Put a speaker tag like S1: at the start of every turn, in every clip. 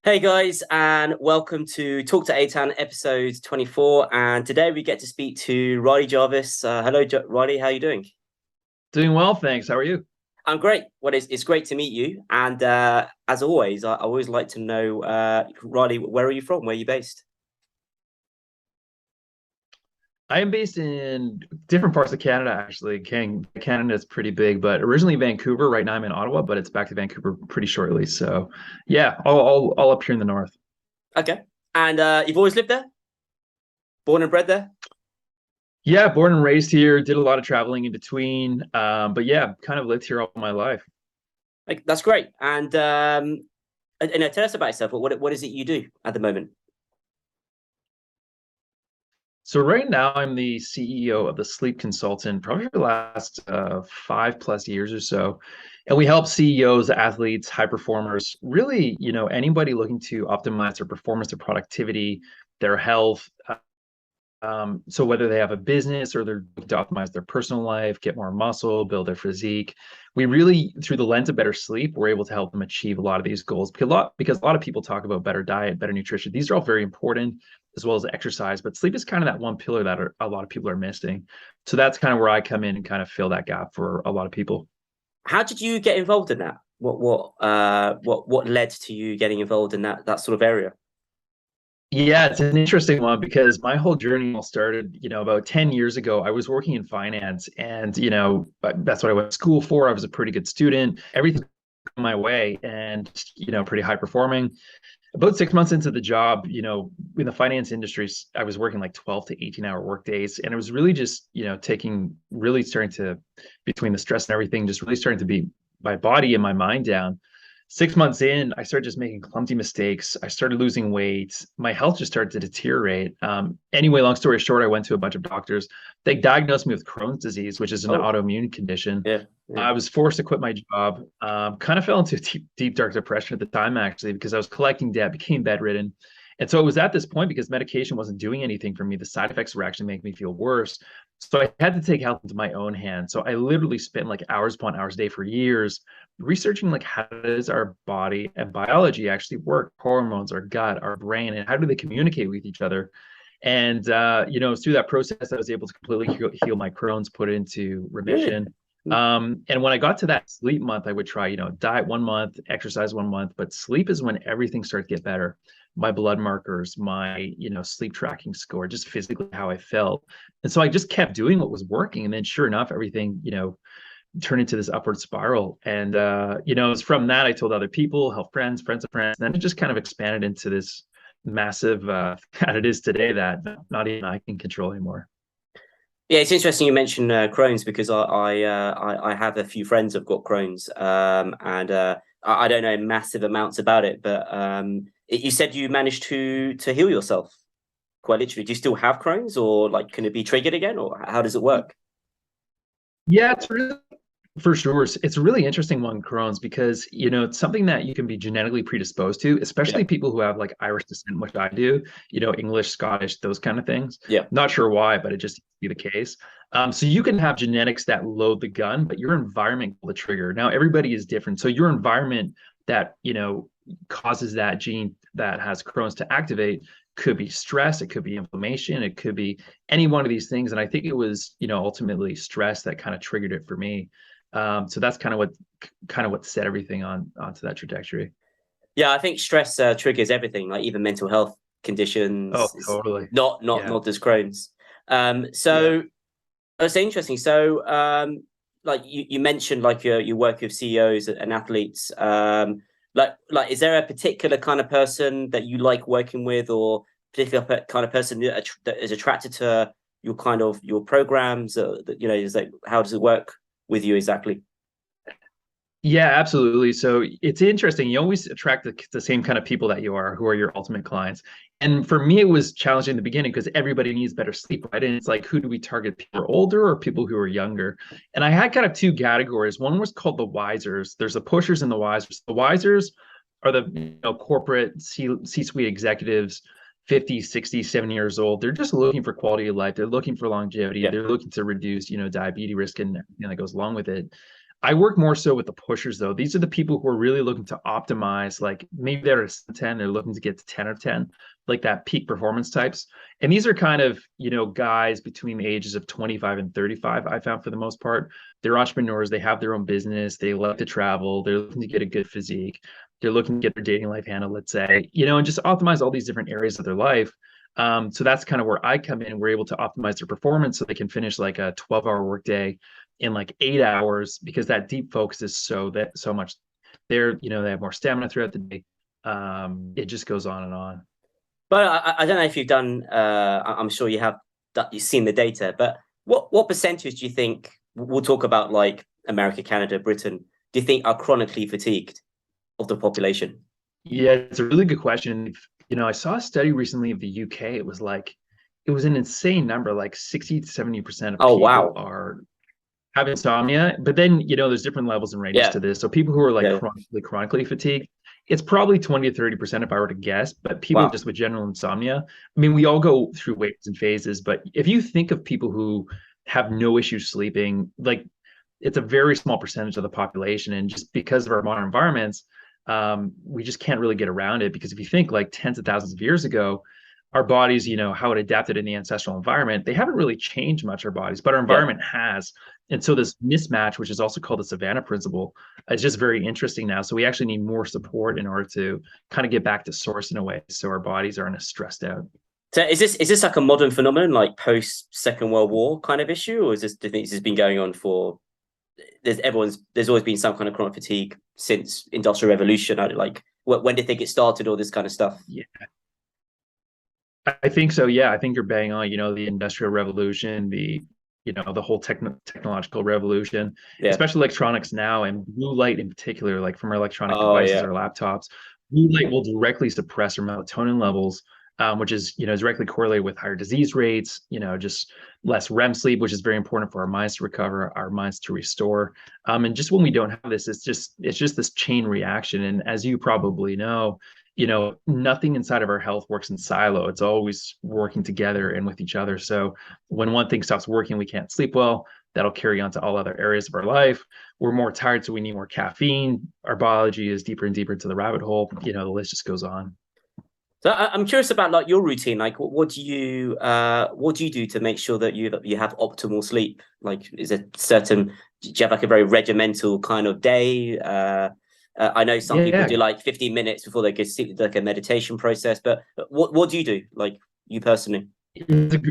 S1: Hey guys, and welcome to Talk to Aitan episode 24. And today we get to speak to Riley Jarvis. Hello, Riley. How are you doing?
S2: Doing well, thanks. How are you?
S1: I'm great. Well, it's great to meet you. And as always, I always like to know, Riley, where are you from? Where are you based?
S2: I am based in different parts of Canada, actually. Canada is pretty big, but originally Vancouver. Right now I'm in Ottawa, but it's back to Vancouver pretty shortly. So, yeah, all up here in the north.
S1: Okay. And you've always lived there? Born and bred there?
S2: Yeah, born and raised here. Did a lot of traveling in between, but yeah, kind of lived here all my life.
S1: That's great. And tell us about yourself. What is it you do at the moment?
S2: So right now I'm the CEO of the Sleep Consultant, probably for the last 5+ years or so. And we help CEOs, athletes, high performers, really, anybody looking to optimize their performance, their productivity, their health. So whether they have a business or they're looking to optimize their personal life, get more muscle, build their physique, we really, through the lens of better sleep, we're able to help them achieve a lot of these goals. Because a lot of people talk about better diet, better nutrition. These are all very important, as well as exercise. But sleep is kind of that one pillar that a lot of people are missing. So that's kind of where I come in and kind of fill that gap for a lot of people.
S1: How did you get involved in that? What led to you getting involved in that sort of area?
S2: Yeah, it's an interesting one because my whole journey all started, about 10 years ago. I was working in finance and, that's what I went to school for. I was a pretty good student, everything my way and, pretty high performing. About 6 months into the job, in the finance industry, I was working like 12 to 18-hour work days. And it was really just, really starting to, between the stress and everything, just really starting to be my body and my mind down. 6 months in, I started just making clumsy mistakes. I started losing weight. My health just started to deteriorate. Anyway, long story short, I went to a bunch of doctors. They diagnosed me with Crohn's disease, which is an
S1: Oh,
S2: autoimmune condition.
S1: yeah, yeah.
S2: I was forced to quit my job. Kind of fell into deep, dark depression at the time, actually, because I was collecting debt, became bedridden. And so it was at this point because medication wasn't doing anything for me. The side effects were actually making me feel worse. So I had to take health into my own hands. So I literally spent like hours upon hours a day for years researching like how does our body and biology actually work, hormones, our gut, our brain, and how do they communicate with each other. And through that process, I was able to completely heal my Crohn's, put it into
S1: Really?
S2: remission. And when I got to that sleep month, I would try, diet 1 month, exercise 1 month, but sleep is when everything started to get better. My blood markers, my, sleep tracking score, just physically how I felt. And so I just kept doing what was working. And then sure enough, everything, turned into this upward spiral. And, it was from that I told other people, help friends, friends of friends. And then it just kind of expanded into this massive, that it is today that not even I can control anymore.
S1: Yeah, it's interesting you mentioned Crohn's because I have a few friends who've got Crohn's, and I don't know massive amounts about it, but you said you managed to heal yourself quite literally. Do you still have Crohn's, or like can it be triggered again, or how does it work?
S2: Yeah, it's really for sure. It's a really interesting one, Crohn's, because it's something that you can be genetically predisposed to,
S1: Yeah,
S2: especially people who have like Irish descent, which I do, English, Scottish, those kind of things.
S1: yeah,
S2: Not sure why, but it just seems to be the case. So you can have genetics that load the gun, but your environment will trigger. Now everybody is different. So your environment that, causes that gene that has Crohn's to activate could be stress, it could be inflammation, it could be any one of these things. And I think it was, ultimately stress that kind of triggered it for me. So that's kind of what set everything onto that trajectory.
S1: yeah. I think stress triggers everything, like even mental health
S2: Oh,
S1: conditions. It's
S2: totally.
S1: not
S2: Yeah.
S1: just Crohn's.
S2: Yeah.
S1: So that's interesting. So, like you mentioned, like you work with CEOs and athletes. Like, is there a particular kind of person that you like working with, or particular kind of person that is attracted to your kind of your programs? Is like how does it work with you exactly?
S2: Yeah, absolutely. So it's interesting. You always attract the same kind of people that you are, who are your ultimate clients. And for me, it was challenging in the beginning because everybody needs better sleep, right? And it's like, who do we target? People who are older or people who are younger? And I had kind of two categories. One was called the wisers. There's the pushers and the wisers. The wisers are the corporate C-suite executives, 50, 60, 70 years old. They're just looking for quality of life. They're looking for longevity.
S1: Yeah,
S2: They're looking to reduce, diabetes risk and everything that goes along with it. I work more so with the pushers though. These are the people who are really looking to optimize, like maybe they're a 10, they're looking to get to 10 or 10, like that peak performance types. And these are kind of, guys between the ages of 25 and 35, I found for the most part. They're entrepreneurs, they have their own business, they like to travel, they're looking to get a good physique, they're looking to get their dating life handled, let's say, and just optimize all these different areas of their life. So that's kind of where I come in. We're able to optimize their performance so they can finish like a 12-hour workday in like 8 hours, because that deep focus is so much there. They have more stamina throughout the day. It just goes on and on.
S1: But I don't know if you've done. I'm sure you have. You've seen the data, but what percentage do you think? We'll talk about like America, Canada, Britain. Do you think are chronically fatigued of the population?
S2: Yeah, it's a really good question. I saw a study recently of the UK. It was an insane number, like 60 to 70% of
S1: Oh
S2: people
S1: wow!
S2: have insomnia. But then, there's different levels and ranges
S1: Yeah,
S2: to this. So people who are like
S1: yeah.
S2: chronically fatigued, it's probably 20 to 30% if I were to guess. But people
S1: Wow.
S2: just with general insomnia, I mean, we all go through waves and phases. But if you think of people who have no issues sleeping, like it's a very small percentage of the population. And just because of our modern environments, we just can't really get around it. Because if you think like tens of thousands of years ago, our bodies, how it adapted in the ancestral environment, they haven't really changed much, our bodies, but our
S1: Yeah.
S2: environment has. And so this mismatch, which is also called the Savannah principle, is just very interesting now. So we actually need more support in order to kind of get back to source in a way, so our bodies aren't as stressed out.
S1: So is this like a modern phenomenon, like post Second World War kind of issue, or is this? Do you think this has been going on for? There's always been some kind of chronic fatigue since Industrial Revolution. Like when did they get started? All this kind of stuff.
S2: Yeah, I think so. Yeah, I think you're bang on. The Industrial Revolution, the whole technological revolution,
S1: Yeah.
S2: especially electronics now, and blue light in particular, like from our electronic
S1: Oh
S2: devices,
S1: yeah.
S2: our laptops. Blue light will directly suppress our melatonin levels, which is directly correlated with higher disease rates. Just less REM sleep, which is very important for our minds to recover, our minds to restore. And just when we don't have this, it's just this chain reaction. And as you probably know, nothing inside of our health works in silo. It's always working together and with each other. So when one thing stops working, we can't sleep well. That'll carry on to all other areas of our life. We're more tired, so we need more caffeine. Our biology is deeper and deeper into the rabbit hole. The list just goes on.
S1: So I'm curious about like your routine. Like, what do you do to make sure that you have optimal sleep? Like, is it certain? Do you have like a very regimental kind of day? I know some people
S2: Yeah,
S1: do like 15 minutes before they go sleep, like a meditation process. But what do you do? Like you personally?
S2: it's a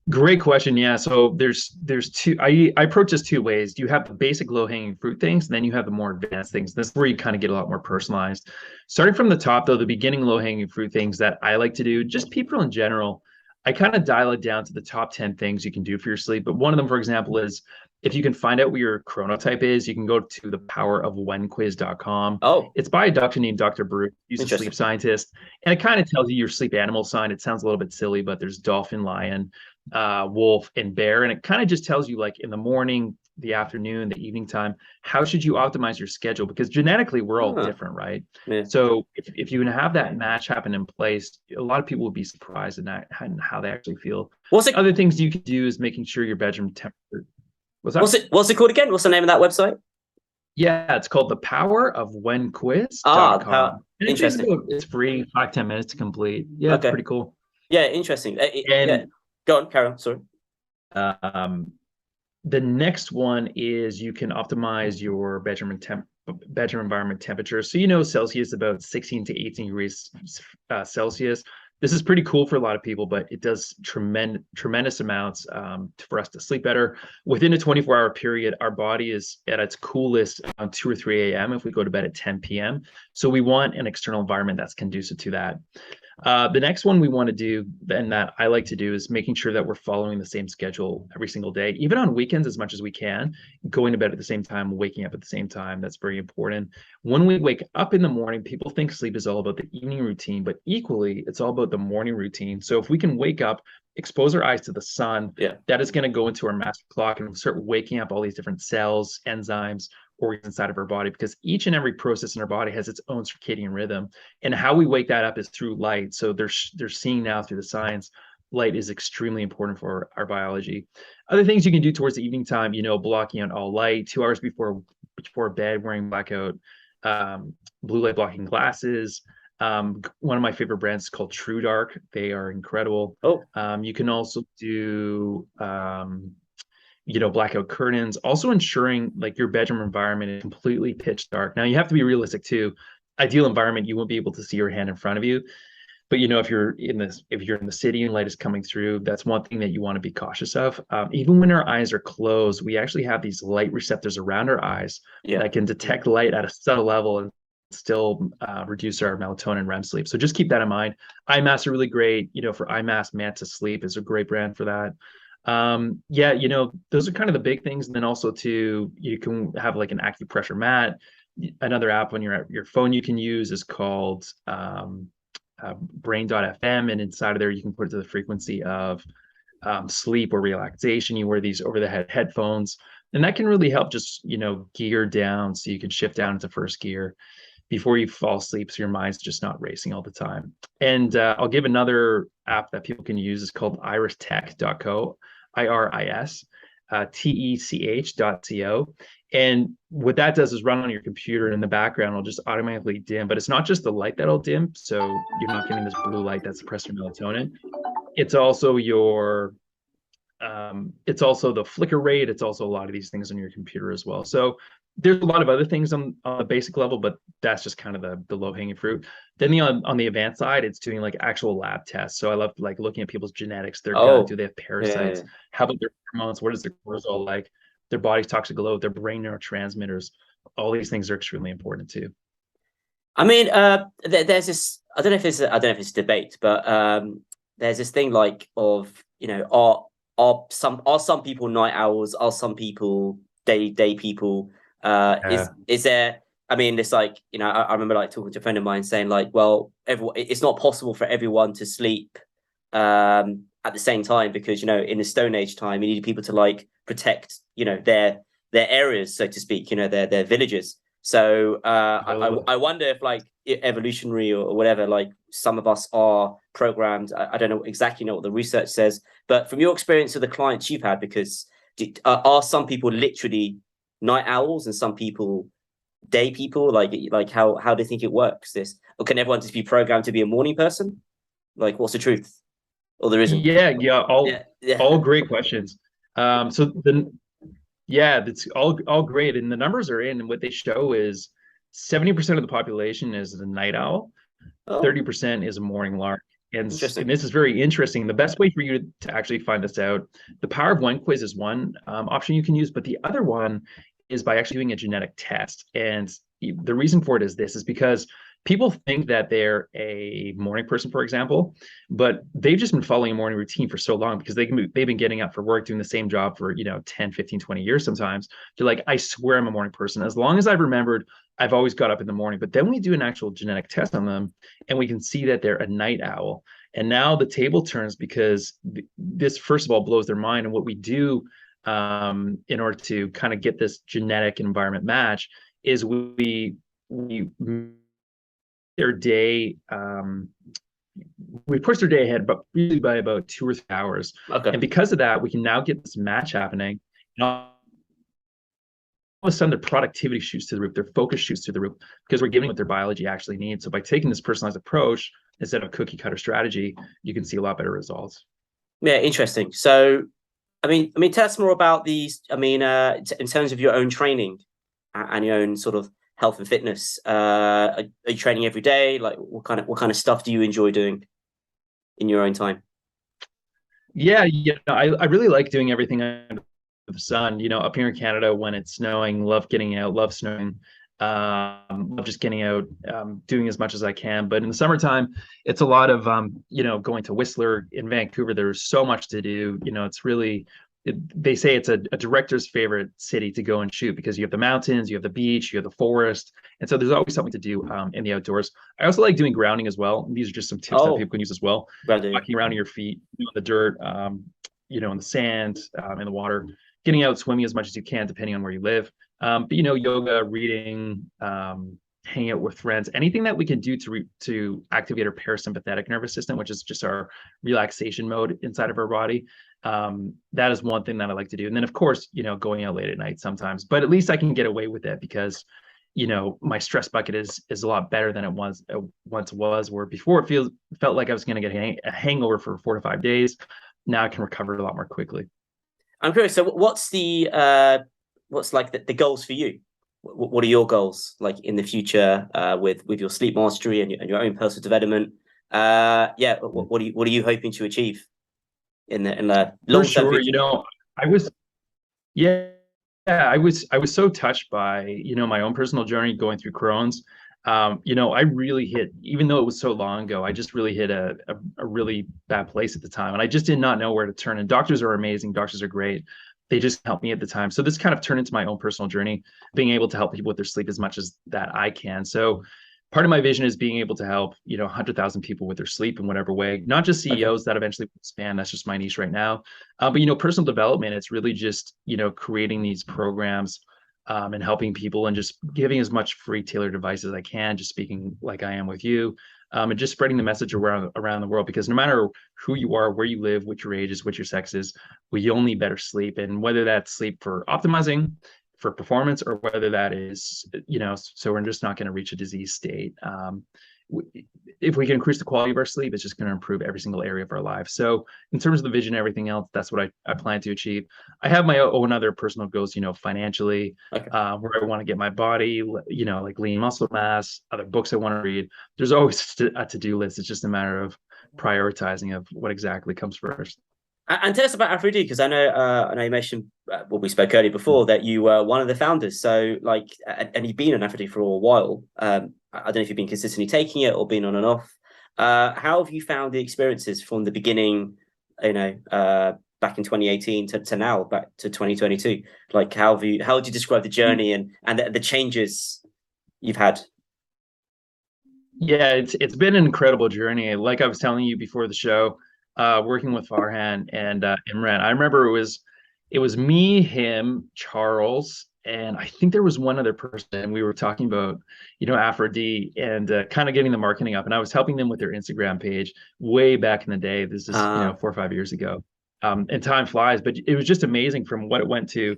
S2: great question. Yeah. So there's two. I approach this two ways. You have the basic low hanging fruit things, and then you have the more advanced things. This is where you kind of get a lot more personalized. Starting from the top, though, the beginning low hanging fruit things that I like to do, just people in general, I kind of dial it down to the top 10 things you can do for your sleep. But one of them, for example, is if you can find out what your chronotype is, you can go to thepowerofwhenquiz.com.
S1: Oh,
S2: It's by a doctor named Dr. Bruce. He's a sleep
S1: interesting.
S2: scientist, and it kind of tells you your sleep animal sign. It sounds a little bit silly, but there's dolphin, lion, wolf, and bear. And it kind of just tells you, like, in the morning, the afternoon, the evening time, how should you optimize your schedule? Because genetically, we're all
S1: Ah,
S2: different, right?
S1: yeah.
S2: So if you can have that match happen in place, a lot of people will be surprised in that and how they actually feel.
S1: What's it?
S2: Other things you can do is making sure your bedroom temperature. What's
S1: What's
S2: that?
S1: it? What's it called again? What's the name of that website?
S2: Yeah, it's called
S1: Ah, the power.
S2: thepowerofwhenquiz.com. And
S1: Interesting.
S2: it's free, 5-10 minutes to complete. Yeah, it's
S1: Okay.
S2: pretty cool.
S1: Yeah, interesting. Yeah.
S2: And
S1: Go on, Karen. Sorry.
S2: um, the next one is you can optimize your bedroom environment temperature. So Celsius about 16 to 18 degrees Celsius. This is pretty cool for a lot of people, but it does tremendous amounts for us to sleep better. Within a 24-hour period, our body is at its coolest around 2 or 3 a.m. if we go to bed at 10 p.m. So we want an external environment that's conducive to that. The next one we want to do, and that I like to do, is making sure that we're following the same schedule every single day, even on weekends as much as we can, going to bed at the same time, waking up at the same time. That's very important. When we wake up in the morning, people think sleep is all about the evening routine, but equally, it's all about the morning routine. So if we can wake up, expose our eyes to the sun,
S1: Yeah.
S2: that is going to go into our master clock and start waking up all these different cells, enzymes, organs inside of our body, because each and every process in our body has its own circadian rhythm, and how we wake that up is through light. So they're seeing now through the science, light is extremely important for our biology. Other things you can do towards the evening time, blocking out all light 2 hours before before bed wearing blackout blue light blocking glasses. One of my favorite brands is called True Dark. They are incredible.
S1: Oh,
S2: You can also do blackout curtains, also ensuring like your bedroom environment is completely pitch dark. Now you have to be realistic too. Ideal environment, you won't be able to see your hand in front of you. But if you're in the city and light is coming through, that's one thing that you want to be cautious of. Even when our eyes are closed, we actually have these light receptors around our eyes
S1: yeah.
S2: that can detect light at a subtle level and still reduce our melatonin REM sleep. So just keep that in mind. Eye masks are really great. For eye mask, Manta Sleep is a great brand for that. Those are kind of the big things. And then also too, you can have like an acupressure mat. Another app on your phone you can use is called brain.fm, and inside of there you can put it to the frequency of sleep or relaxation. You wear these over the head headphones, and that can really help just gear down, so you can shift down into first gear before you fall asleep, so your mind's just not racing all the time. And I'll give another app that people can use. Is called iristech.co, IRIS tech.co. And what that does is run on your computer, and in the background it'll just automatically dim. But it's not just the light that'll dim, so you're not getting this blue light that suppresses your melatonin. It's also it's also the flicker rate. It's also a lot of these things on your computer as well. So there's a lot of other things on the basic level, but that's just kind of the low-hanging fruit. Then on the advanced side, it's doing like actual lab tests. So I love like looking at people's genetics, their gut, do they have parasites?
S1: Yeah.
S2: How about their hormones? What is their cortisol like? Their body's toxic load, their brain neurotransmitters. All these things are extremely important too.
S1: I mean, there's this. I don't know if it's a debate, but there's this thing like of are some people night owls? Are some people day people? Is there? I mean, it's like I remember like talking to a friend of mine saying like, well, it's not possible for everyone to sleep at the same time, because in the Stone Age time, you needed people to like protect their areas, so to speak, their villages. So I wonder if like evolutionary or whatever, like some of us are programmed. I don't know exactly what the research says, but from your experience with the clients you've had, because are some people literally night owls and some people day people? Like how do you think it works? Or can everyone just be programmed to be a morning person? Like, what's the truth? Or there isn't?
S2: Yeah,
S1: Yeah.
S2: all great questions. That's all great, and the numbers are in, and what they show is 70% of the population is the night owl, 30% is a morning lark. And this is very interesting. The best way for you to actually find this out, the Power of One quiz is one option you can use, but the other one is by actually doing a genetic test. And the reason for it is because people think that they're a morning person, for example, but they've just been following a morning routine for so long because they've been getting up for work, doing the same job for 10, 15, 20 years sometimes. They're like, I swear I'm a morning person. As long as I've remembered, I've always got up in the morning. But then we do an actual genetic test on them, and we can see that they're a night owl. And now the table turns, because this, first of all, blows their mind. And what we do in order to kind of get this genetic environment match is we their day, we push their day ahead, but really by about 2 or 3 hours.
S1: Okay.
S2: And because of that, we can now get this match happening. And all of a sudden, their productivity shoots to the roof, their focus shoots to the roof, because we're giving what their biology actually needs. So by taking this personalized approach instead of cookie cutter strategy, you can see a lot better results.
S1: Yeah, interesting. So, I mean, tell us more about these. I mean, in terms of your own training and your own sort of health and fitness, are you training every day? Like, what kind of stuff do you enjoy doing in your own time?
S2: Yeah, I really like doing everything under the sun. Up here in Canada, when it's snowing, love getting out, love snowing, love just getting out, doing as much as I can. But in the summertime, it's a lot of going to Whistler in Vancouver. There's so much to do. It's really, they say it's a director's favorite city to go and shoot, because you have the mountains, you have the beach, you have the forest, and so there's always something to do in the outdoors. I also like doing grounding as well. These are just some tips that people can use as well. Walking around in your feet, in the dirt, in the sand, in the water, getting out swimming as much as you can, depending on where you live. But yoga, reading, hanging out with friends, anything that we can do to activate our parasympathetic nervous system, which is just our relaxation mode inside of our body. That is one thing that I like to do. And then of course, going out late at night sometimes, but at least I can get away with it because, my stress bucket is a lot better than it once was, where before felt like I was going to get a hangover for 4 to 5 days. Now I can recover a lot more quickly.
S1: I'm curious. So what's what's like the goals for you? What are your goals like in the future with your sleep mastery and your own personal development? Yeah, what are you hoping to achieve in the long term
S2: For sure,
S1: future?
S2: I was yeah, I was so touched by, my own personal journey going through Crohn's. I really hit, even though it was so long ago, I just really hit a really bad place at the time. And I just did not know where to turn. And doctors are amazing. Doctors are great. They just helped me at the time. So this kind of turned into my own personal journey, being able to help people with their sleep as much as that I can. So part of my vision is being able to help, 100,000 people with their sleep in whatever way, not just
S1: Okay.
S2: CEOs that eventually expand. That's just my niche right now. But, personal development, it's really just, creating these programs and helping people and just giving as much free tailored advice as I can, just speaking like I am with you, and just spreading the message around the world, because no matter who you are, where you live, what your age is, what your sex is, we all need better sleep. And whether that's sleep for optimizing for performance, or whether that is, so we're just not going to reach a disease state. If we can increase the quality of our sleep, it's just going to improve every single area of our life. So in terms of the vision and everything else, that's what I plan to achieve. I have my own other personal goals, financially,
S1: Okay.
S2: where I want to get my body, like lean muscle mass, other books I want to read. There's always a to-do list. It's just a matter of prioritizing of what exactly comes first.
S1: And tell us about Aphro-D, because I know you mentioned we spoke earlier before that you were one of the founders. So like, and you've been on Aphro-D for a while. I don't know if you've been consistently taking it or been on and off. How have you found the experiences from the beginning? Back in 2018 to now, back to 2022. Like, how would you describe the journey and the changes you've had?
S2: Yeah, it's been an incredible journey. Like I was telling you before the show, working with Farhan and Imran. I remember it was me, him, Charles, and I think there was one other person. And we were talking about, Aphro-D and kind of getting the marketing up. And I was helping them with their Instagram page way back in the day. This is,
S1: Uh,
S2: 4 or 5 years ago. And time flies, but it was just amazing from what it went to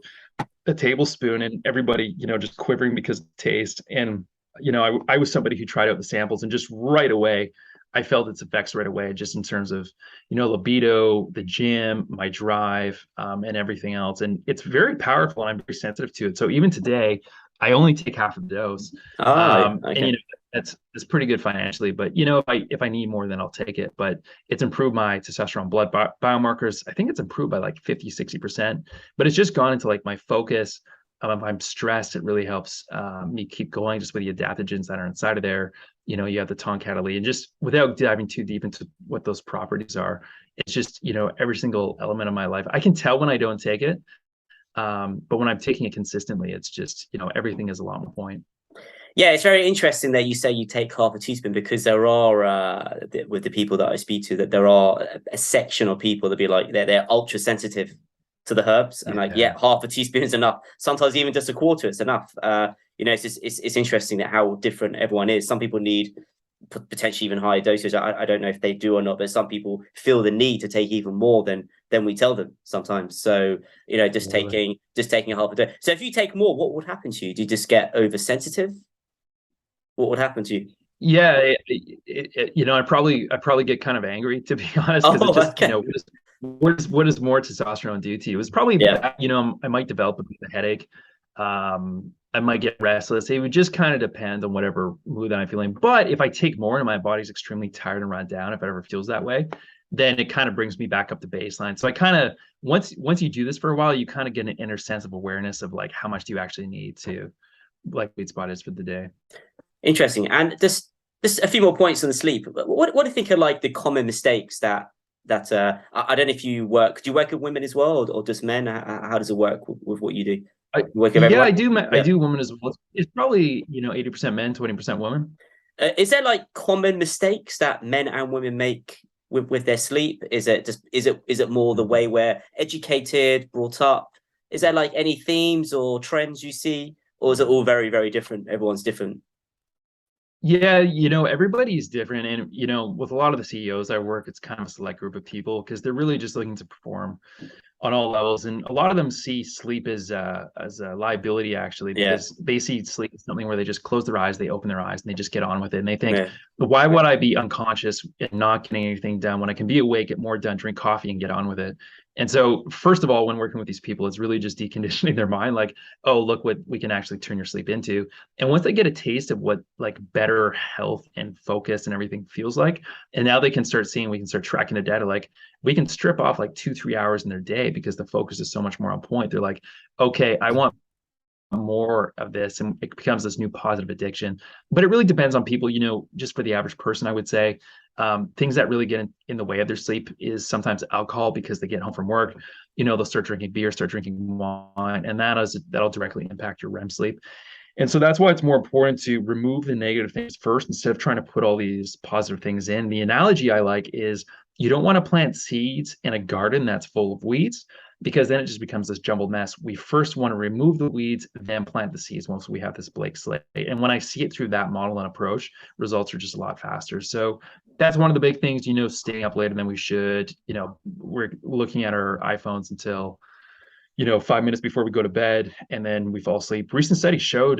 S2: a tablespoon and everybody, just quivering because of taste. And, I was somebody who tried out the samples and just right away, I felt its effects right away, just in terms of, libido, the gym, my drive, and everything else. And it's very powerful, and I'm very sensitive to it. So even today, I only take half of the dose. And
S1: okay.
S2: that's pretty good financially. But if I need more, then I'll take it. But it's improved my testosterone blood biomarkers. I think it's improved by like 50, 60%. But it's just gone into like my focus. If I'm stressed, it really helps me keep going just with the adaptogens that are inside of there. You have the toncatali, and just without diving too deep into what those properties are, it's just, every single element of my life. I can tell when I don't take it. But when I'm taking it consistently, it's just, everything is a lot more point.
S1: Yeah, it's very interesting that you say you take half a teaspoon, because there are with the people that I speak to, that there are a section of people that be like they're ultra sensitive to the herbs, and like,
S2: Yeah.
S1: yeah, half a teaspoon is enough. Sometimes even just a quarter is enough. It's interesting that how different everyone is. Some people need potentially even higher doses. I don't know if they do or not, but some people feel the need to take even more than we tell them sometimes. So just
S2: Totally.
S1: taking a half a day. So if you take more, what would happen to you? Do you just get oversensitive? What would happen to you?
S2: Yeah, I probably get kind of angry, to be honest, because it
S1: Oh,
S2: just,
S1: okay.
S2: what does more testosterone do to you? It was probably
S1: Yeah.
S2: that, I might develop a bit of a headache. I might get restless. It would just kind of depend on whatever mood that I'm feeling. But if I take more and my body's extremely tired and run down, if it ever feels that way, then it kind of brings me back up to baseline. So I kind of, once you do this for a while, you kind of get an inner sense of awareness of like how much do you actually need to, like, sweet spot is for the day.
S1: Interesting. And just a few more points on the sleep. What do you think are like the common mistakes that I don't know if you work. Do you work with women as well, or just men? How does it work with what you do? You work with
S2: Yeah,
S1: everyone?
S2: I do. I
S1: Yeah.
S2: do women as well. It's probably 80% men, 20% women.
S1: Is there like common mistakes that men and women make with their sleep? Is it more the way we're educated, brought up? Is there like any themes or trends you see, or is it all very, very different? Everyone's different.
S2: Yeah, you know, everybody's different. And, you know, with a lot of the CEOs I work, it's kind of a select group of people because they're really just looking to perform on all levels. And a lot of them see sleep as a liability actually,
S1: Yeah,
S2: because they see sleep as something where they just close their eyes, they open their eyes, and they just get on with it. And they think,
S1: yeah,
S2: why would I be unconscious and not getting anything done when I can be awake, get more done, drink coffee, and get on with it? And so, first of all, when working with these people, it's really just deconditioning their mind, like, oh, look what we can actually turn your sleep into. And once they get a taste of what like better health and focus and everything feels like, and now they can start seeing, we can start tracking the data, like we can strip off like 2, 3 hours in their day because the focus is so much more on point. They're like, okay, I want more of this, and it becomes this new positive addiction. But it really depends on people. You know, just for the average person, I would say things that really get in the way of their sleep is sometimes alcohol, because they get home from work, you know, they'll start drinking beer, start drinking wine, and that'll directly impact your REM sleep. And so that's why it's more important to remove the negative things first instead of trying to put all these positive things in. The analogy I like is, you don't want to plant seeds in a garden that's full of weeds, because then it just becomes this jumbled mess. We first want to remove the weeds, then plant the seeds once we have this blank slate. And when I see it through that model and approach, results are just a lot faster. So that's one of the big things, you know, staying up later than we should. You know, we're looking at our iPhones until, you know, 5 minutes before we go to bed, and then we fall asleep. Recent study showed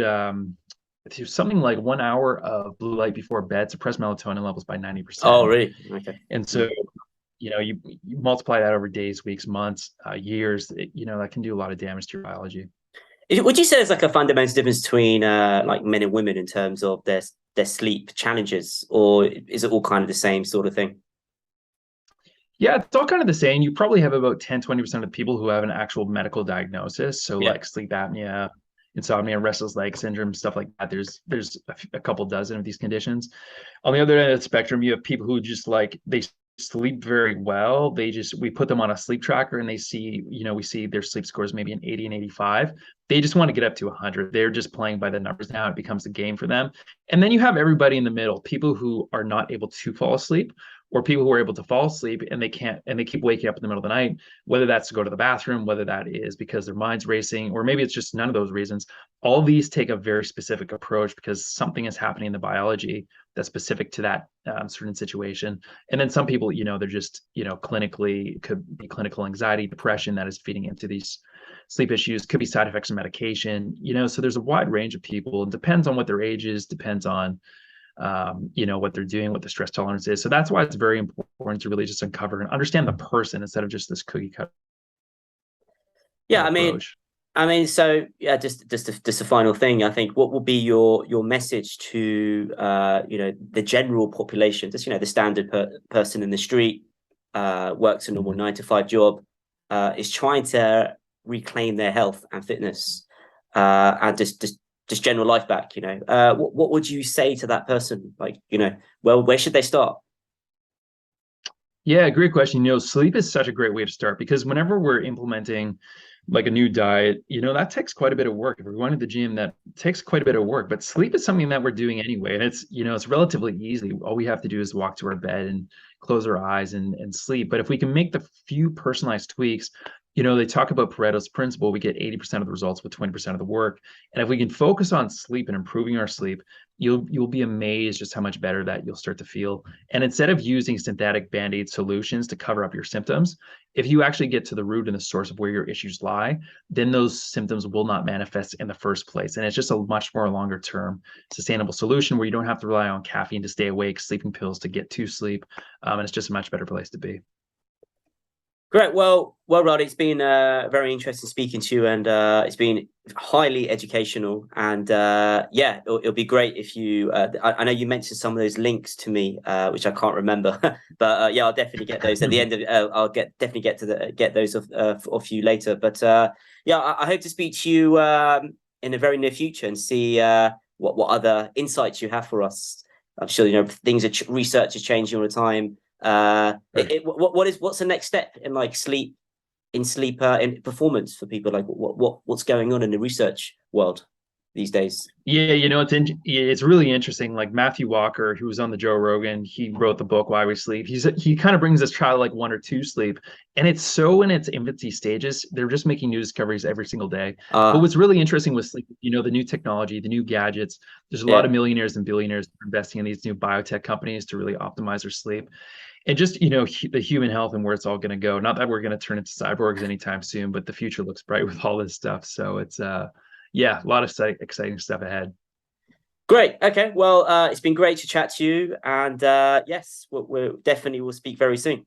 S2: something like 1 hour of blue light before bed suppressed melatonin levels by
S1: oh
S2: 90%.
S1: really, okay.
S2: And so, you know, you multiply that over days, weeks, months, years, you know, that can do a lot of damage to your biology.
S1: Would you say there's like a fundamental difference between like men and women in terms of their sleep challenges, or is it all kind of the same sort of thing?
S2: Yeah, it's all kind of the same. You probably have about 10, 20% of people who have an actual medical diagnosis. So
S1: Yeah.
S2: like sleep apnea, insomnia, restless leg syndrome, stuff like that. There's a couple dozen of these conditions. On the other end of the spectrum, you have people who just like they sleep very well. We put them on a sleep tracker and they see, you know, we see their sleep scores maybe an 80 and 85. They just want to get up to 100. They're just playing by the numbers now. It becomes a game for them. And then you have everybody in the middle, people who are not able to fall asleep, or people who are able to fall asleep and they can't, and they keep waking up in the middle of the night, whether that's to go to the bathroom, whether that is because their mind's racing, or maybe it's just none of those reasons. All these take a very specific approach because something is happening in the biology that's specific to that certain situation. And then some people, you know, they're just, you know, clinically, could be clinical anxiety, depression that is feeding into these sleep issues, could be side effects of medication, you know. So there's a wide range of people. It depends on what their age is, depends on, you know, what they're doing, what the stress tolerance is. So that's why it's very important to really just uncover and understand the person instead of just this cookie cutter
S1: Yeah,
S2: approach.
S1: so yeah, just a final thing. I think what will be your message to you know, the general population, just, you know, the standard person in the street, works a normal
S2: Mhm.
S1: 9 to 5 job, is trying to reclaim their health and fitness, and just general life back. You know, what would you say to that person? Like, you know, well, where should they start?
S2: Yeah, great question. You know, sleep is such a great way to start because whenever we're implementing like a new diet, you know, that takes quite a bit of work. If we're going to the gym, that takes quite a bit of work. But sleep is something that we're doing anyway. And it's, you know, it's relatively easy. All we have to do is walk to our bed and close our eyes and sleep. But if we can make the few personalized tweaks, you know, they talk about Pareto's principle, we get 80% of the results with 20% of the work. And if we can focus on sleep and improving our sleep, you'll be amazed just how much better that you'll start to feel. And instead of using synthetic band-aid solutions to cover up your symptoms, if you actually get to the root and the source of where your issues lie, then those symptoms will not manifest in the first place. And it's just a much more longer term sustainable solution where you don't have to rely on caffeine to stay awake, sleeping pills to get to sleep. And it's just a much better place to be.
S1: Great. Well, Rod, it's been very interesting speaking to you, and it's been highly educational. And yeah, it'll be great if you. I know you mentioned some of those links to me, which I can't remember, but yeah, I'll definitely get those at the end of. I'll definitely get those off you later. But yeah, I hope to speak to you in the very near future and see what other insights you have for us. I'm sure, you know, things are research is changing all the time.
S2: Right.
S1: What's the next step in like sleep in performance for people? Like what's going on in the research world? these days?
S2: Yeah, it's really interesting. Like Matthew Walker, who was on the Joe Rogan, he wrote the book Why We Sleep. He kind of brings this child like 1 or 2 sleep, and it's so in its infancy stages. They're just making new discoveries every single day. But
S1: Ah,
S2: what's really interesting with sleep, the new technology, the new gadgets. There's a lot of
S1: yeah.
S2: millionaires and billionaires investing in these new biotech companies to really optimize their sleep, and just the human health and where it's all going to go. Not that we're going to turn into cyborgs anytime soon, but the future looks bright with all this stuff. So it's yeah, a lot of exciting stuff ahead.
S1: Great. Okay. Well, it's been great to chat to you, and yes, we'll definitely will speak very soon.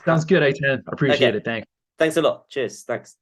S2: Sounds good, I appreciate
S1: Okay.
S2: it. Thanks.
S1: Thanks a lot. Cheers. Thanks.